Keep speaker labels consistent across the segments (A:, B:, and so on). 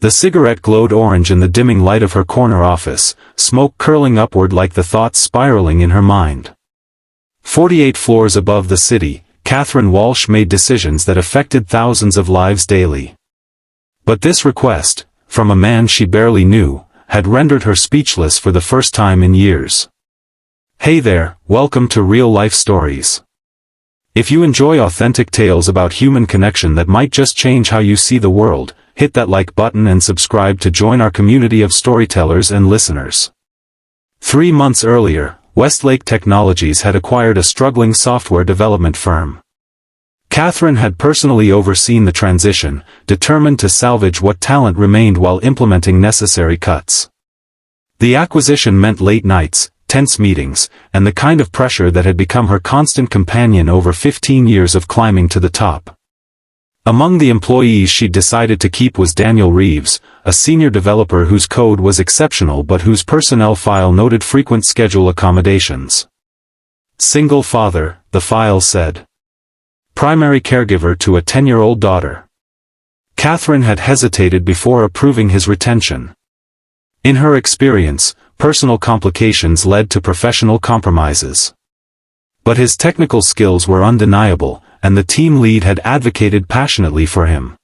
A: The cigarette glowed orange in the dimming light of her corner office, smoke curling upward like the thoughts spiraling in her mind. 48 floors above the city, Catherine Walsh made decisions that affected thousands of lives daily. But this request, from a man she barely knew, had rendered her speechless for the first time in years. Hey there, welcome to Real Life Stories. If you enjoy authentic tales about human connection that might just change how you see the world, hit that like button and subscribe to join our community of storytellers and listeners. 3 months earlier, Westlake Technologies had acquired a struggling software development firm. Catherine had personally overseen the transition, determined to salvage what talent remained while implementing necessary cuts. The acquisition meant late nights, tense meetings, and the kind of pressure that had become her constant companion over 15 years of climbing to the top. Among the employees she decided to keep was Daniel Reeves, a senior developer whose code was exceptional but whose personnel file noted frequent schedule accommodations. Single father, the file said. Primary caregiver to a 10-year-old daughter. Catherine had hesitated before approving his retention. In her experience, personal complications led to professional compromises. But his technical skills were undeniable, and the team lead had advocated passionately for him.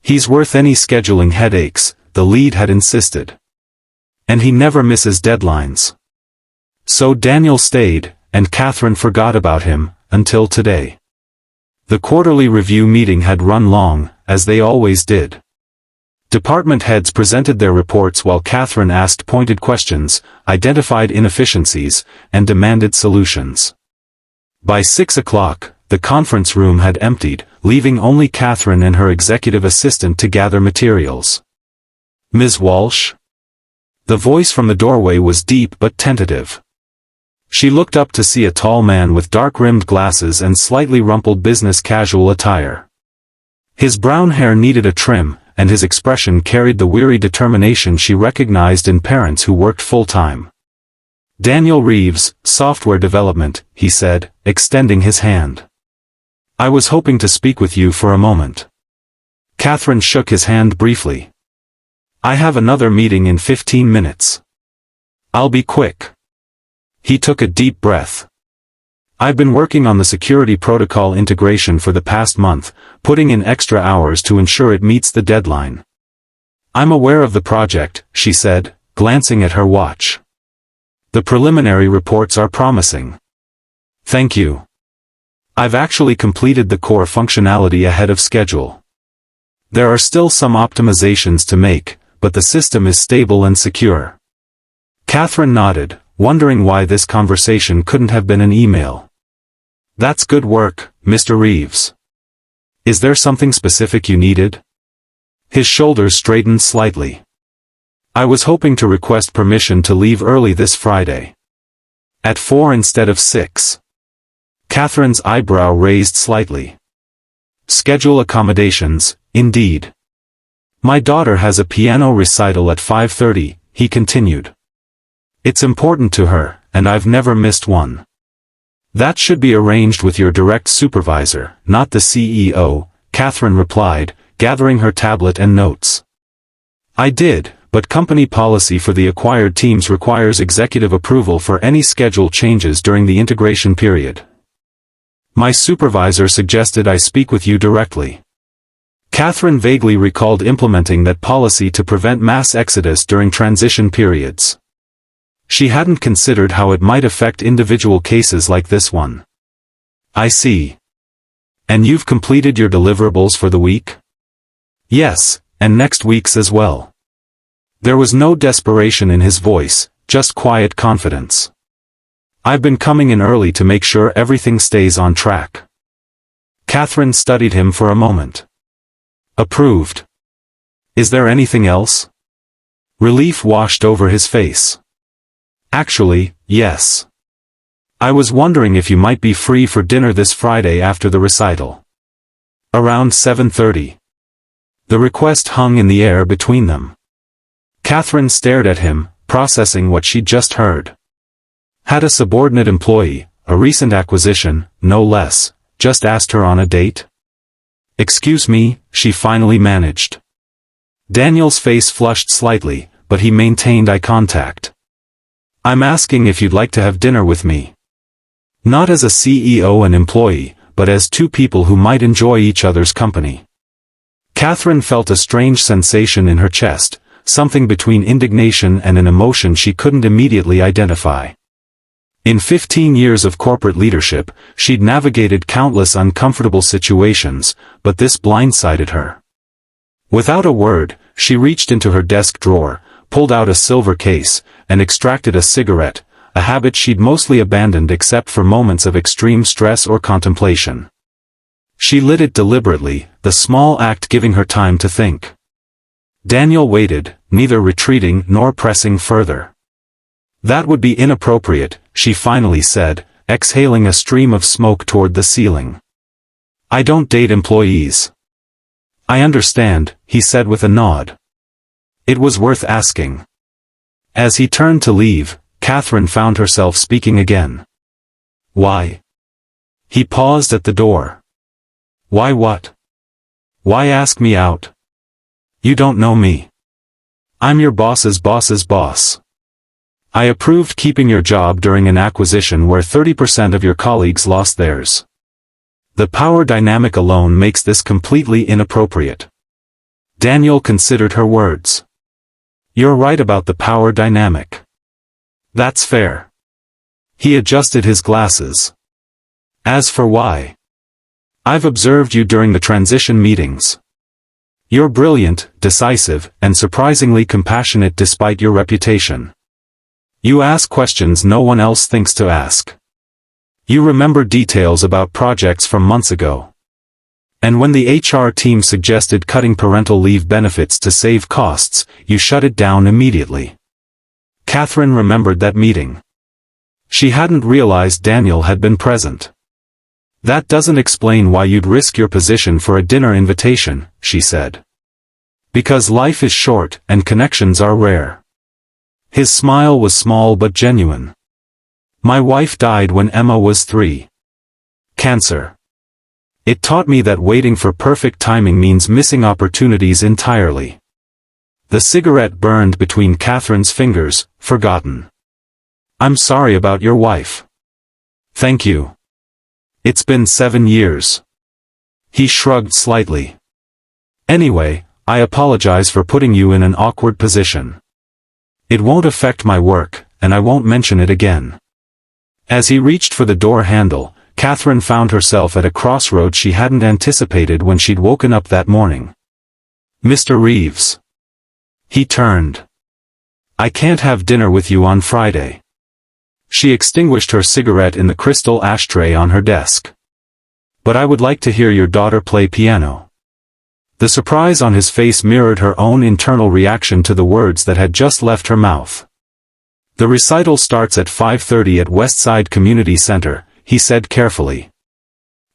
A: He's worth any scheduling headaches, the lead had insisted. And he never misses deadlines. So Daniel stayed, and Catherine forgot about him, until today. The quarterly review meeting had run long, as they always did. Department heads presented their reports while Catherine asked pointed questions, identified inefficiencies, and demanded solutions. By 6 o'clock, the conference room had emptied, leaving only Catherine and her executive assistant to gather materials. Ms. Walsh? The voice from the doorway was deep but tentative. She looked up to see a tall man with dark-rimmed glasses and slightly rumpled business casual attire. His brown hair needed a trim, and his expression carried the weary determination she recognized in parents who worked full-time. Daniel Reeves, software development, he said, extending his hand. I was hoping to speak with you for a moment. Catherine shook his hand briefly. I have another meeting in 15 minutes. I'll be quick. He took a deep breath. I've been working on the security protocol integration for the past month, putting in extra hours to ensure it meets the deadline. I'm aware of the project, she said, glancing at her watch. The preliminary reports are promising. Thank you. I've actually completed the core functionality ahead of schedule. There are still some optimizations to make, but the system is stable and secure. Catherine nodded, wondering why this conversation couldn't have been an email. That's good work, Mr. Reeves. Is there something specific you needed? His shoulders straightened slightly. I was hoping to request permission to leave early this Friday. At 4 instead of 6. Catherine's eyebrow raised slightly. Schedule accommodations, indeed. My daughter has a piano recital at 5:30, he continued. It's important to her, and I've never missed one. That should be arranged with your direct supervisor, not the CEO, Catherine replied, gathering her tablet and notes. I did, but company policy for the acquired teams requires executive approval for any schedule changes during the integration period. My supervisor suggested I speak with you directly. Catherine vaguely recalled implementing that policy to prevent mass exodus during transition periods. She hadn't considered how it might affect individual cases like this one. I see. And you've completed your deliverables for the week? Yes, and next week's as well. There was no desperation in his voice, just quiet confidence. I've been coming in early to make sure everything stays on track. Catherine studied him for a moment. Approved. Is there anything else? Relief washed over his face. Actually, yes. I was wondering if you might be free for dinner this Friday after the recital. Around 7:30. The request hung in the air between them. Catherine stared at him, processing what she'd just heard. Had a subordinate employee, a recent acquisition, no less, just asked her on a date? Excuse me, she finally managed. Daniel's face flushed slightly, but he maintained eye contact. "I'm asking if you'd like to have dinner with me. Not as a CEO and employee, but as two people who might enjoy each other's company." Catherine felt a strange sensation in her chest, something between indignation and an emotion she couldn't immediately identify. In 15 years of corporate leadership, she'd navigated countless uncomfortable situations, but this blindsided her. Without a word, she reached into her desk drawer, pulled out a silver case, and extracted a cigarette, a habit she'd mostly abandoned except for moments of extreme stress or contemplation. She lit it deliberately, the small act giving her time to think. Daniel waited, neither retreating nor pressing further. "That would be inappropriate," she finally said, exhaling a stream of smoke toward the ceiling. "I don't date employees." "I understand," he said with a nod. It was worth asking. As he turned to leave, Catherine found herself speaking again. "Why?" He paused at the door. "Why what? Why ask me out? You don't know me. I'm your boss's boss's boss. I approved keeping your job during an acquisition where 30% of your colleagues lost theirs. The power dynamic alone makes this completely inappropriate." Daniel considered her words. "You're right about the power dynamic. That's fair." He adjusted his glasses. "As for why? I've observed you during the transition meetings. You're brilliant, decisive, and surprisingly compassionate despite your reputation. You ask questions no one else thinks to ask. You remember details about projects from months ago. And when the HR team suggested cutting parental leave benefits to save costs, you shut it down immediately." Catherine remembered that meeting. She hadn't realized Daniel had been present. "That doesn't explain why you'd risk your position for a dinner invitation," she said. "Because life is short and connections are rare." His smile was small but genuine. "My wife died when Emma was 3. Cancer. It taught me that waiting for perfect timing means missing opportunities entirely." The cigarette burned between Catherine's fingers, forgotten. "I'm sorry about your wife." "Thank you. It's been 7 years." He shrugged slightly. "Anyway, I apologize for putting you in an awkward position. It won't affect my work, and I won't mention it again." As he reached for the door handle, Catherine found herself at a crossroads she hadn't anticipated when she'd woken up that morning. "Mr. Reeves." He turned. "I can't have dinner with you on Friday." She extinguished her cigarette in the crystal ashtray on her desk. "But I would like to hear your daughter play piano." The surprise on his face mirrored her own internal reaction to the words that had just left her mouth. "The recital starts at 5:30 at Westside Community Center," he said carefully.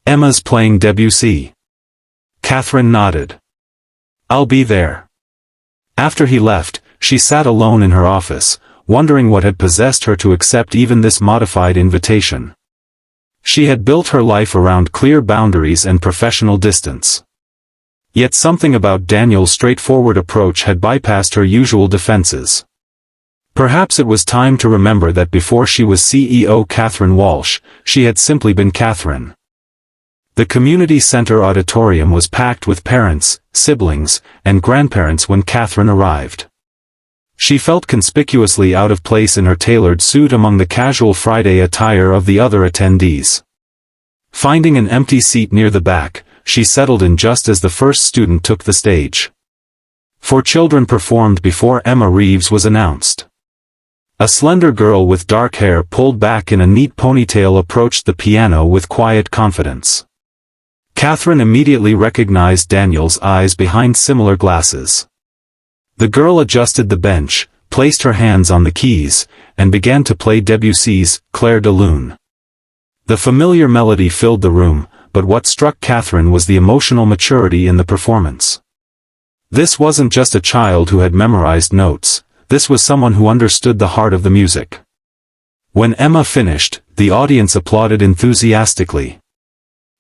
A: "Emma's playing Debussy." Catherine nodded. "I'll be there." After he left, she sat alone in her office, wondering what had possessed her to accept even this modified invitation. She had built her life around clear boundaries and professional distance. Yet something about Daniel's straightforward approach had bypassed her usual defenses. Perhaps it was time to remember that before she was CEO Catherine Walsh, she had simply been Catherine. The community center auditorium was packed with parents, siblings, and grandparents when Catherine arrived. She felt conspicuously out of place in her tailored suit among the casual Friday attire of the other attendees. Finding an empty seat near the back, she settled in just as the first student took the stage. 4 children performed before Emma Reeves was announced. A slender girl with dark hair pulled back in a neat ponytail approached the piano with quiet confidence. Catherine immediately recognized Daniel's eyes behind similar glasses. The girl adjusted the bench, placed her hands on the keys, and began to play Debussy's Clair de Lune. The familiar melody filled the room, but what struck Catherine was the emotional maturity in the performance. This wasn't just a child who had memorized notes, this was someone who understood the heart of the music. When Emma finished, the audience applauded enthusiastically.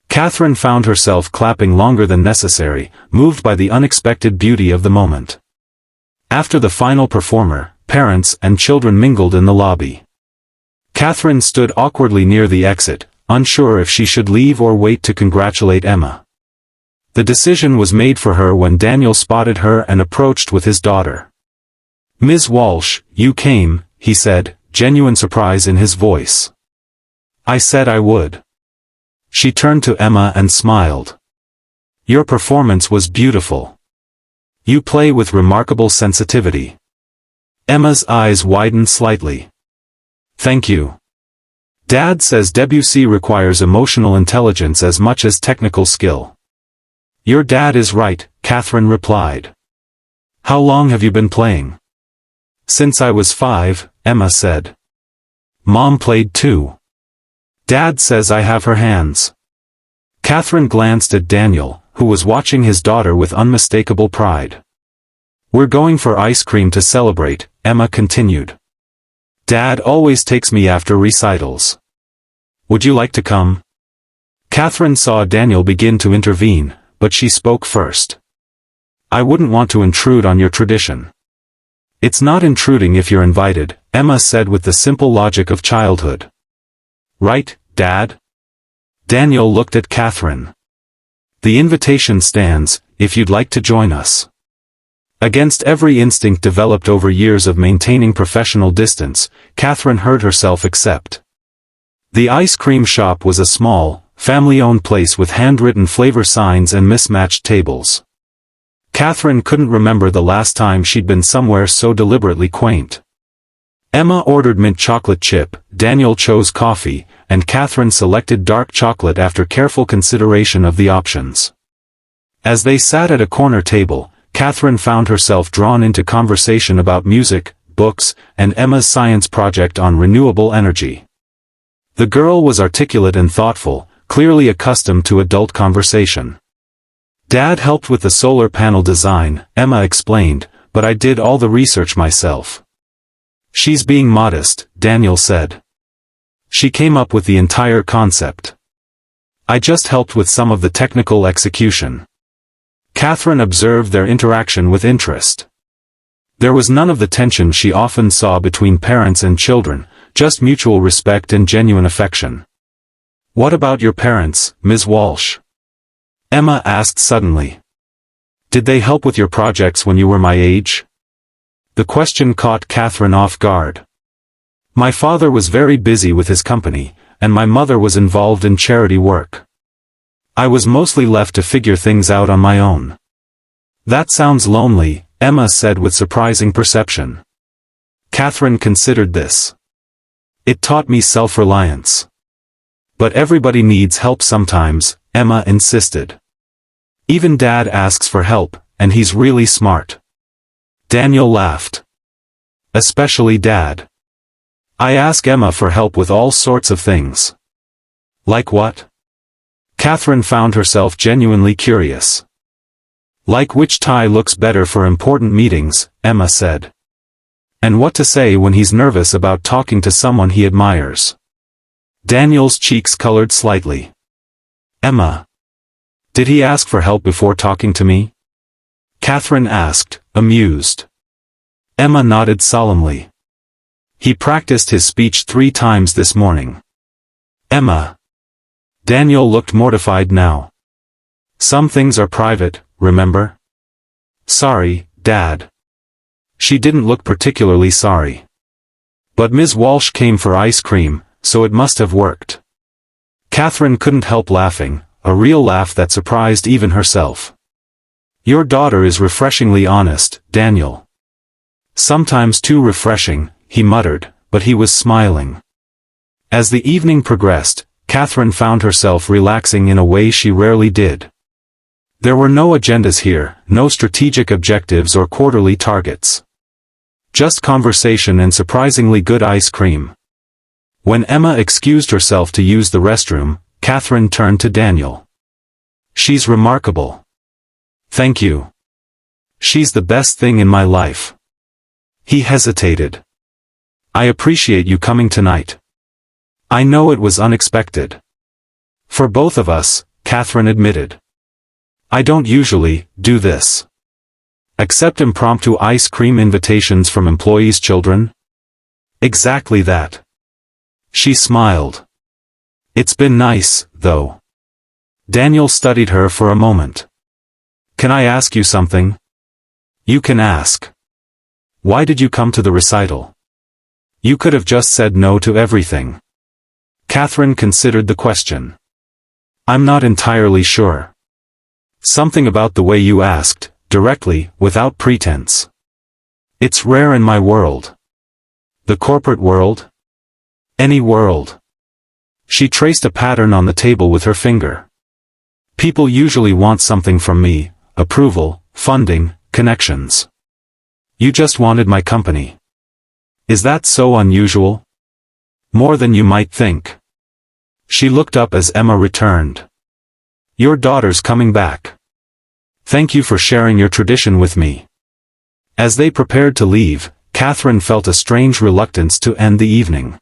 A: Catherine found herself clapping longer than necessary, moved by the unexpected beauty of the moment. After the final performer, parents and children mingled in the lobby. Catherine stood awkwardly near the exit, unsure if she should leave or wait to congratulate Emma. The decision was made for her when Daniel spotted her and approached with his daughter. "Ms. Walsh, you came," he said, genuine surprise in his voice. "I said I would." She turned to Emma and smiled. "Your performance was beautiful. You play with remarkable sensitivity." Emma's eyes widened slightly. "Thank you. Dad says Debussy requires emotional intelligence as much as technical skill." "Your dad is right," Catherine replied. "How long have you been playing?" "Since I was 5, Emma said. "Mom played too. Dad says I have her hands." Catherine glanced at Daniel, who was watching his daughter with unmistakable pride. "We're going for ice cream to celebrate," Emma continued. "Dad always takes me after recitals. Would you like to come?" Catherine saw Daniel begin to intervene, but she spoke first. "I wouldn't want to intrude on your tradition." "It's not intruding if you're invited," Emma said with the simple logic of childhood. "Right, Dad?" Daniel looked at Catherine. "The invitation stands, if you'd like to join us." Against every instinct developed over years of maintaining professional distance, Catherine heard herself accept. The ice cream shop was a small, family-owned place with handwritten flavor signs and mismatched tables. Catherine couldn't remember the last time she'd been somewhere so deliberately quaint. Emma ordered mint chocolate chip, Daniel chose coffee, and Catherine selected dark chocolate after careful consideration of the options. As they sat at a corner table, Catherine found herself drawn into conversation about music, books, and Emma's science project on renewable energy. The girl was articulate and thoughtful, clearly accustomed to adult conversation. "Dad helped with the solar panel design," Emma explained, "but I did all the research myself." "She's being modest," Daniel said. "She came up with the entire concept. I just helped with some of the technical execution." Catherine observed their interaction with interest. There was none of the tension she often saw between parents and children, just mutual respect and genuine affection. "What about your parents, Ms. Walsh?" Emma asked suddenly. "Did they help with your projects when you were my age?" The question caught Catherine off guard. "My father was very busy with his company, and my mother was involved in charity work. I was mostly left to figure things out on my own." "That sounds lonely," Emma said with surprising perception. Catherine considered this. "It taught me self-reliance." "But everybody needs help sometimes," Emma insisted. "Even Dad asks for help, and he's really smart." Daniel laughed. "Especially Dad. I ask Emma for help with all sorts of things." "Like what?" Catherine found herself genuinely curious. "Like which tie looks better for important meetings," Emma said. "And what to say when he's nervous about talking to someone he admires." Daniel's cheeks colored slightly. "Emma. Did he ask for help before talking to me?" Catherine asked, amused. Emma nodded solemnly. "He practiced his speech 3 times this morning." "Emma." Daniel looked mortified now. "Some things are private, remember?" "Sorry, Dad." She didn't look particularly sorry. "But Ms. Walsh came for ice cream, so it must have worked." Catherine couldn't help laughing, a real laugh that surprised even herself. "Your daughter is refreshingly honest, Daniel." "Sometimes too refreshing," he muttered, but he was smiling. As the evening progressed, Catherine found herself relaxing in a way she rarely did. There were no agendas here, no strategic objectives or quarterly targets. Just conversation and surprisingly good ice cream. When Emma excused herself to use the restroom, Catherine turned to Daniel. "She's remarkable." "Thank you. She's the best thing in my life." He hesitated. "I appreciate you coming tonight. I know it was unexpected." "For both of us," Catherine admitted. "I don't usually do this." Accept impromptu ice cream invitations from employees' children? Exactly that. She smiled. It's been nice, though. Daniel studied her for a moment. Can I ask you something? You can ask. Why did you come to the recital? You could have just said no to everything. Catherine considered the question. I'm not entirely sure. Something about the way you asked, directly, without pretense. It's rare in my world. The corporate world? Any world. She traced a pattern on the table with her finger. People usually want something from me, approval, funding, connections. You just wanted my company. Is that so unusual? More than you might think. She looked up as Emma returned. Your daughter's coming back. Thank you for sharing your tradition with me. As they prepared to leave, Catherine felt a strange reluctance to end the evening.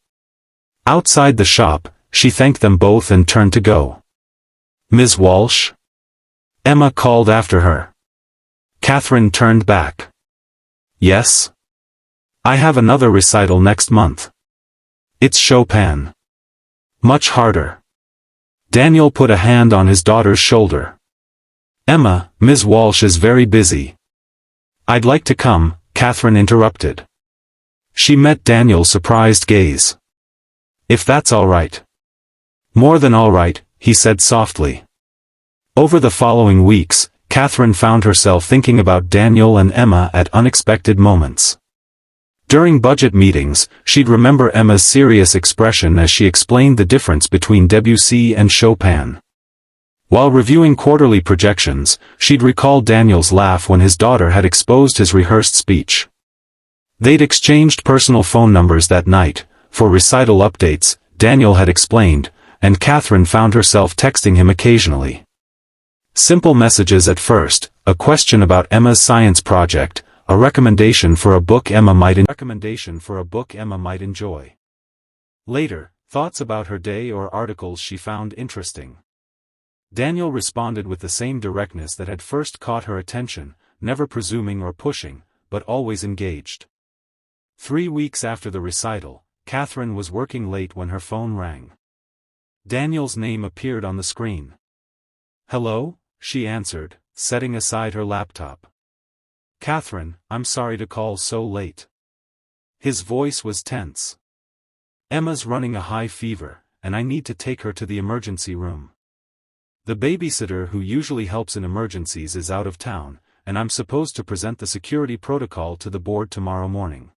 A: Outside the shop, she thanked them both and turned to go. Ms. Walsh? Emma called after her. Catherine turned back. Yes? I have another recital next month. It's Chopin. Much harder. Daniel put a hand on his daughter's shoulder. Emma, Ms. Walsh is very busy. I'd like to come, Catherine interrupted. She met Daniel's surprised gaze. If that's all right. More than all right, he said softly. Over the following weeks, Catherine found herself thinking about Daniel and Emma at unexpected moments. During budget meetings, she'd remember Emma's serious expression as she explained the difference between Debussy and Chopin. While reviewing quarterly projections, she'd recall Daniel's laugh when his daughter had exposed his rehearsed speech. They'd exchanged personal phone numbers that night. For recital updates, Daniel had explained, and Catherine found herself texting him occasionally. Simple messages at first, a question about Emma's science project, a recommendation for a book Emma might enjoy. Later, thoughts about her day or articles she found interesting. Daniel responded with the same directness that had first caught her attention, never presuming or pushing, but always engaged. 3 weeks after the recital, Catherine was working late when her phone rang. Daniel's name appeared on the screen. Hello? She answered, setting aside her laptop. Catherine, I'm sorry to call so late. His voice was tense. Emma's running a high fever, and I need to take her to the emergency room. The babysitter who usually helps in emergencies is out of town, and I'm supposed to present the security protocol to the board tomorrow morning.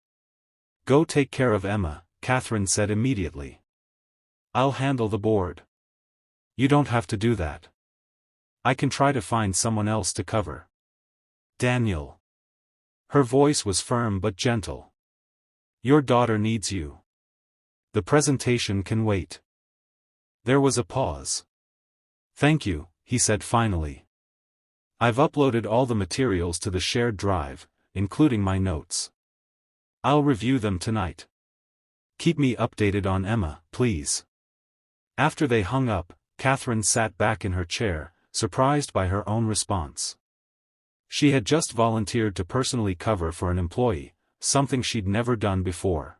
A: Go take care of Emma, Catherine said immediately. I'll handle the board. You don't have to do that. I can try to find someone else to cover. Daniel. Her voice was firm but gentle. Your daughter needs you. The presentation can wait. There was a pause. Thank you, he said finally. I've uploaded all the materials to the shared drive, including my notes. I'll review them tonight. Keep me updated on Emma, please. After they hung up, Catherine sat back in her chair, surprised by her own response. She had just volunteered to personally cover for an employee, something she'd never done before.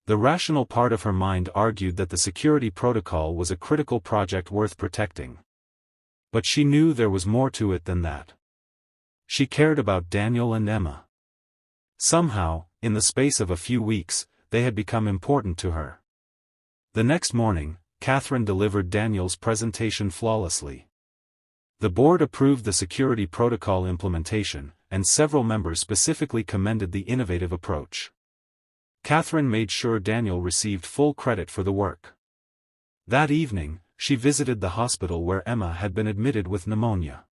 A: The rational part of her mind argued that the security protocol was a critical project worth protecting. But she knew there was more to it than that. She cared about Daniel and Emma. Somehow, in the space of a few weeks, they had become important to her. The next morning, Catherine delivered Daniel's presentation flawlessly. The board approved the security protocol implementation, and several members specifically commended the innovative approach. Catherine made sure Daniel received full credit for the work. That evening, she visited the hospital where Emma had been admitted with pneumonia.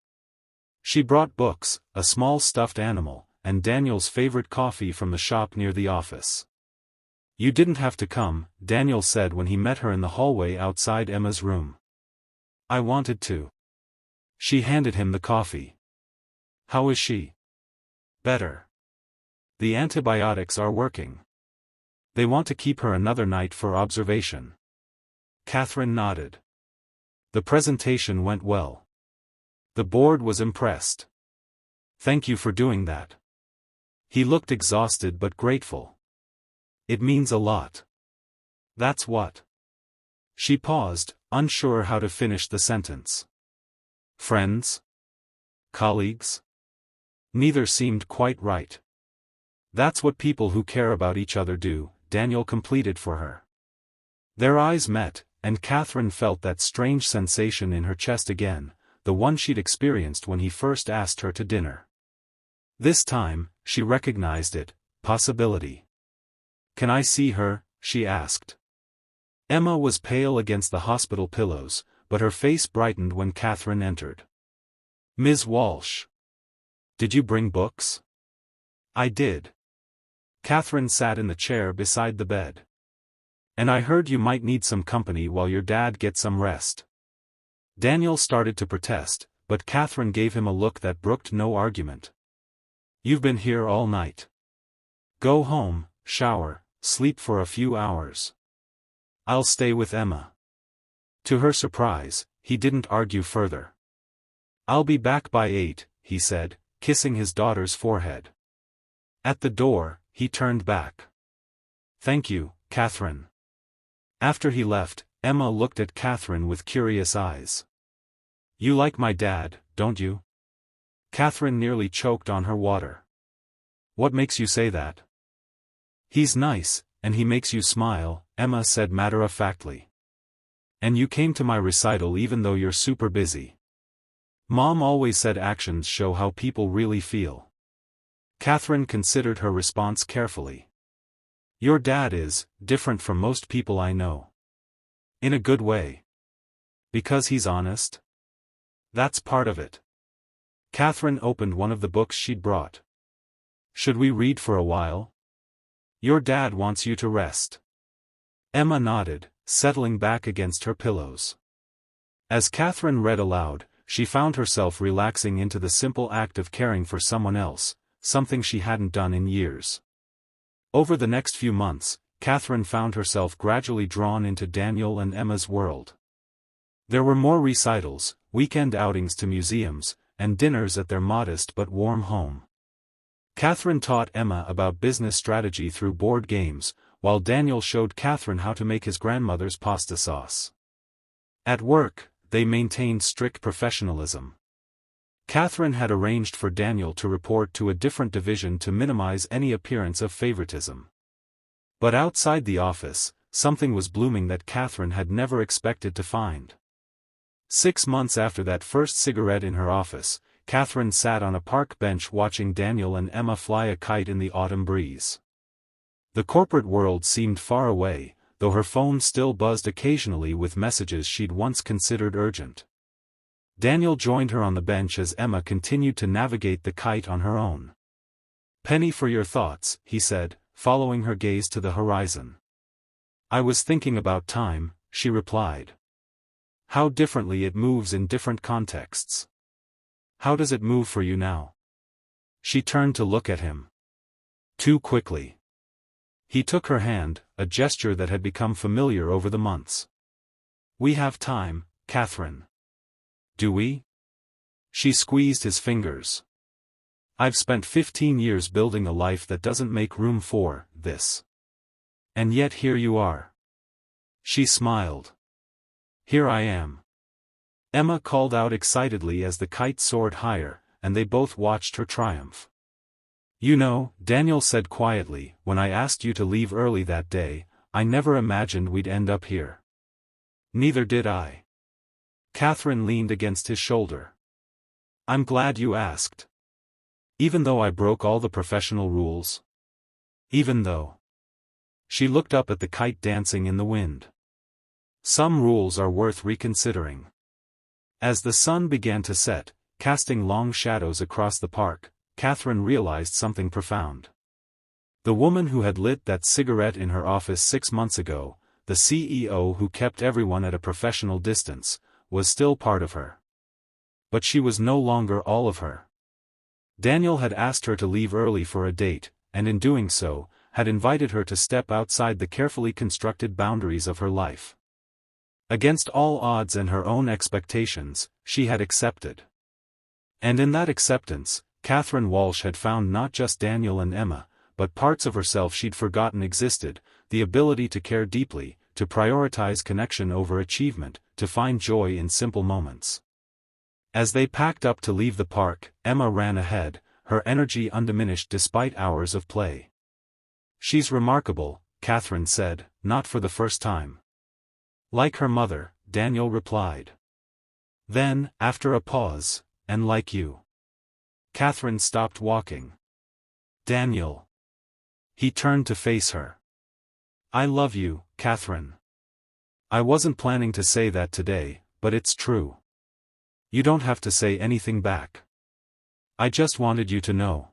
A: She brought books, a small stuffed animal, and Daniel's favorite coffee from the shop near the office. You didn't have to come, Daniel said when he met her in the hallway outside Emma's room. I wanted to. She handed him the coffee. How is she? Better. The antibiotics are working. They want to keep her another night for observation. Catherine nodded. The presentation went well. The board was impressed. Thank you for doing that. He looked exhausted but grateful. It means a lot. That's what. She paused, unsure how to finish the sentence. Friends? Colleagues? Neither seemed quite right. That's what people who care about each other do, Daniel completed for her. Their eyes met, and Catherine felt that strange sensation in her chest again, the one she'd experienced when he first asked her to dinner. This time, she recognized it, possibility. Can I see her? She asked. Emma was pale against the hospital pillows, but her face brightened when Catherine entered. Ms. Walsh. Did you bring books? I did. Catherine sat in the chair beside the bed. And I heard you might need some company while your dad gets some rest. Daniel started to protest, but Catherine gave him a look that brooked no argument. You've been here all night. Go home, shower, sleep for a few hours. I'll stay with Emma. To her surprise, he didn't argue further. I'll be back by 8, he said, kissing his daughter's forehead. At the door, he turned back. Thank you, Catherine. After he left, Emma looked at Catherine with curious eyes. You like my dad, don't you? Catherine nearly choked on her water. What makes you say that? He's nice, and he makes you smile, Emma said matter-of-factly. And you came to my recital even though you're super busy. Mom always said actions show how people really feel. Catherine considered her response carefully. Your dad is different from most people I know. In a good way. Because he's honest? That's part of it. Catherine opened one of the books she'd brought. Should we read for a while? Your dad wants you to rest. Emma nodded, settling back against her pillows. As Catherine read aloud, she found herself relaxing into the simple act of caring for someone else, something she hadn't done in years. Over the next few months, Catherine found herself gradually drawn into Daniel and Emma's world. There were more recitals, weekend outings to museums, and dinners at their modest but warm home. Catherine taught Emma about business strategy through board games, while Daniel showed Catherine how to make his grandmother's pasta sauce. At work, they maintained strict professionalism. Catherine had arranged for Daniel to report to a different division to minimize any appearance of favoritism. But outside the office, something was blooming that Catherine had never expected to find. 6 months after that first cigarette in her office, Catherine sat on a park bench watching Daniel and Emma fly a kite in the autumn breeze. The corporate world seemed far away, though her phone still buzzed occasionally with messages she'd once considered urgent. Daniel joined her on the bench as Emma continued to navigate the kite on her own. Penny for your thoughts, he said, following her gaze to the horizon. I was thinking about time, she replied. How differently it moves in different contexts. How does it move for you now? She turned to look at him. Too quickly. He took her hand, a gesture that had become familiar over the months. We have time, Catherine. Do we? She squeezed his fingers. I've spent 15 years building a life that doesn't make room for this. And yet here you are. She smiled. Here I am. Emma called out excitedly as the kite soared higher, and they both watched her triumph. You know, Daniel said quietly, when I asked you to leave early that day, I never imagined we'd end up here. Neither did I. Catherine leaned against his shoulder. I'm glad you asked. Even though I broke all the professional rules. Even though. She looked up at the kite dancing in the wind. Some rules are worth reconsidering. As the sun began to set, casting long shadows across the park, Catherine realized something profound. The woman who had lit that cigarette in her office 6 months ago, the CEO who kept everyone at a professional distance, was still part of her. But she was no longer all of her. Daniel had asked her to leave early for a date, and in doing so, had invited her to step outside the carefully constructed boundaries of her life. Against all odds and her own expectations, she had accepted. And in that acceptance, Catherine Walsh had found not just Daniel and Emma, but parts of herself she'd forgotten existed, the ability to care deeply, to prioritize connection over achievement, to find joy in simple moments. As they packed up to leave the park, Emma ran ahead, her energy undiminished despite hours of play. "She's remarkable," Catherine said, not for the first time. "Like her mother," Daniel replied. Then, after a pause, "and like you." Catherine stopped walking. "Daniel." He turned to face her. "I love you, Catherine. I wasn't planning to say that today, but it's true. You don't have to say anything back. I just wanted you to know."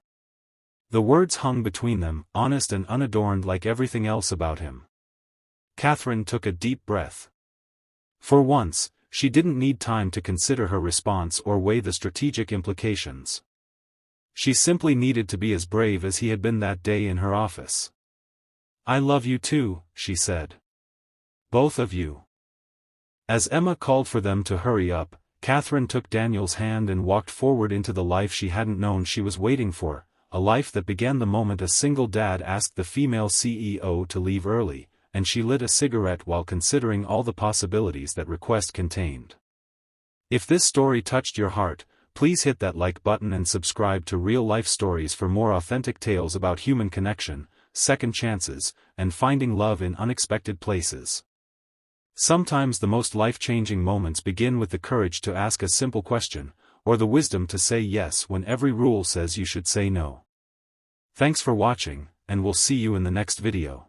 A: The words hung between them, honest and unadorned like everything else about him. Catherine took a deep breath. For once, she didn't need time to consider her response or weigh the strategic implications. She simply needed to be as brave as he had been that day in her office. "I love you too," she said. "Both of you." As Emma called for them to hurry up, Catherine took Daniel's hand and walked forward into the life she hadn't known she was waiting for, a life that began the moment a single dad asked the female CEO to leave early, and she lit a cigarette while considering all the possibilities that request contained. If this story touched your heart, please hit that like button and subscribe to Real Life Stories for more authentic tales about human connection, second chances, and finding love in unexpected places. Sometimes the most life-changing moments begin with the courage to ask a simple question, or the wisdom to say yes when every rule says you should say no. Thanks for watching, and we'll see you in the next video.